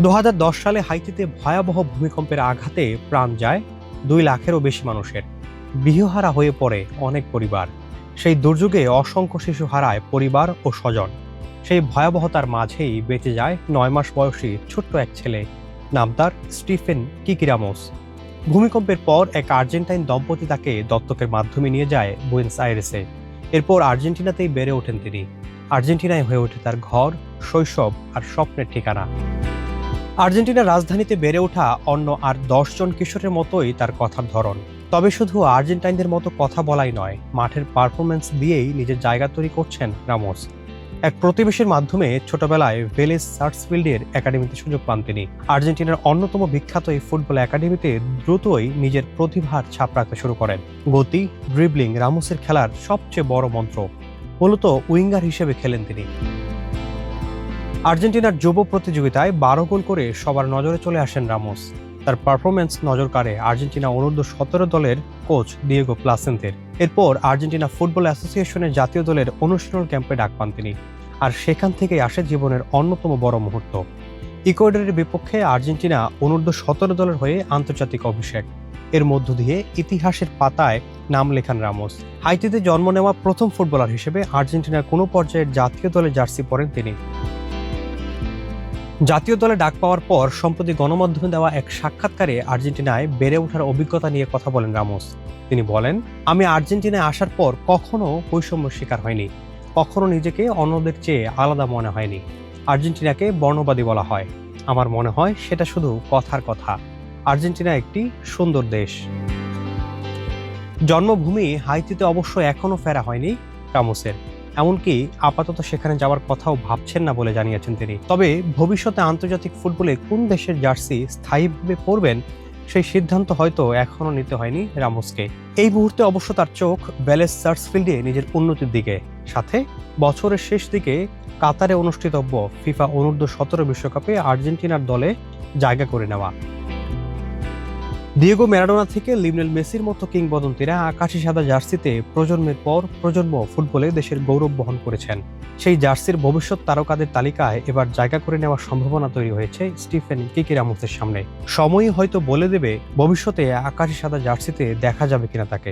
2010 সালে হাইতিতে ভয়াবহ ভূমিকম্পের আঘাতে প্রাণ যায় 2 লাখেরও বেশি মানুষের। গৃহহারা হয়ে পড়ে অনেক পরিবার। সেই দুর্যোগে অসংখ্য শিশু হারায় পরিবার ও স্বজন। সেই ভয়াবহতার মাঝেই বেঁচে যায় 9 মাস বয়সী ছোট্ট এক ছেলে, নাম তার স্টিফেন কিকি রামোস। ভূমিকম্পের পর এক আর্জেন্টাইন দম্পতি তাকে দত্তকের মাধ্যমে নিয়ে যায় বুয়েনোস আইরেসে। এরপর আর্জেন্টিনাতেই বেড়ে ওঠেন তিনি। আর্জেন্টিনায় হয়ে ওঠে তার ঘর, শৈশব আর স্বপ্নের ঠিকানা। আর্জেন্টিনার রাজধানীতে বেড়ে ওঠা অন্য আর 10 জন কিশোরের মতোই তার কথার ধরন। তবে শুধু আর্জেন্টাইনদের মতো কথা বলাই নয়, মাঠের পারফরমেন্স দিয়েই নিজের জায়গা তৈরি করছেন রামোস। এক প্রতিবেশীর মাধ্যমে ছোটবেলায় ভেলেজ সার্চফিল্ডের একাডেমিতে সুযোগ পান তিনি। আর্জেন্টিনার অন্যতম বিখ্যাত এই ফুটবল একাডেমিতে দ্রুতই নিজের প্রতিভার ছাপ রাখতে শুরু করেন। গতি, ড্রিবলিং রামোসের খেলার সবচেয়ে বড় মন্ত্র। মূলত উইঙ্গার হিসেবে খেলেন তিনি। আর্জেন্টিনার যুব প্রতিযোগিতায় 12 গোল করে সবার নজরে চলে আসেন রামোস। তার পারফরমেন্স নজর কাড়ে আর্জেন্টিনা অনূর্ধ্ব-17 দলের কোচ দিয়েগো প্লাসেন্তের। এরপর আর্জেন্টিনা ফুটবল অ্যাসোসিয়েশনের জাতীয় দলের অনুশীলন ক্যাম্পে ডাক পান তিনি। আর সেখান থেকেই আসে জীবনের অন্যতম বড় মুহূর্ত। ইকুয়েডরের বিপক্ষে আর্জেন্টিনা অনূর্ধ্ব-17 দলের হয়ে আন্তর্জাতিক অভিষেক। এর মধ্য দিয়ে ইতিহাসের পাতায় নাম লেখান রামোস। হাইতিতে জন্ম নেওয়া প্রথম ফুটবলার হিসেবে আর্জেন্টিনার কোনো পর্যায়ের জাতীয় দলের জার্সি পরেন তিনি। জাতীয় দলে ডাক পাওয়ার পর সম্প্রতি গণমাধ্যমে দেওয়া এক সাক্ষাৎকারে আর্জেন্টিনায় বেড়ে ওঠার অভিজ্ঞতা নিয়ে কথা বলেন রামোস। তিনি বলেন, আমি আর্জেন্টিনায় আসার পর কখনো বৈষম্যের শিকার হয়নি, কখনো নিজেকে অন্যদের চেয়ে আলাদা মনে হয়নি। আর্জেন্টিনাকে বর্ণবাদী বলা হয়, আমার মনে হয় সেটা শুধু কথার কথা। আর্জেন্টিনা একটি সুন্দর দেশ। জন্মভূমি হাইতিতে অবশ্য এখনো ফেরা হয়নি রামোসের। এমনকি আপাতত সেখানে যাওয়ার কথাও ভাবছেন না বলে জানিয়েছেন তিনি। তবে ভবিষ্যতে আন্তর্জাতিক ফুটবলে কোন দেশের জার্সি স্থায়ীভাবে পরবেন সেই সিদ্ধান্ত হয়তো এখনো নিতে হয়নি রামোসকে। এই মুহূর্তে অবশ্য তার চোখ ভেলেজ সার্চফিল্ডে নিজের উন্নতির দিকে, সাথে বছরের শেষ দিকে কাতারে অনুষ্ঠিতব্য ফিফা অনূর্ধ্ব-17 বিশ্বকাপে আর্জেন্টিনার দলে জায়গা করে নেওয়া। দিয়েগো ম্যারাডোনা থেকে লিওনেল মেসির মতো কিংবদন্তিরা আকাশি সাদা জার্সিতে প্রজন্মের পর প্রজন্ম ফুটবলে দেশের গৌরব বহন করেছেন। সেই জার্সির ভবিষ্যৎ তারকাদের তালিকায় এবার জায়গা করে নেওয়ার সম্ভাবনা তৈরি হয়েছে স্টিফেন কিকি রামোসের সামনে। সময়ই হয়তো বলে দেবে ভবিষ্যতে আকাশি সাদা জার্সিতে দেখা যাবে কিনা তাকে।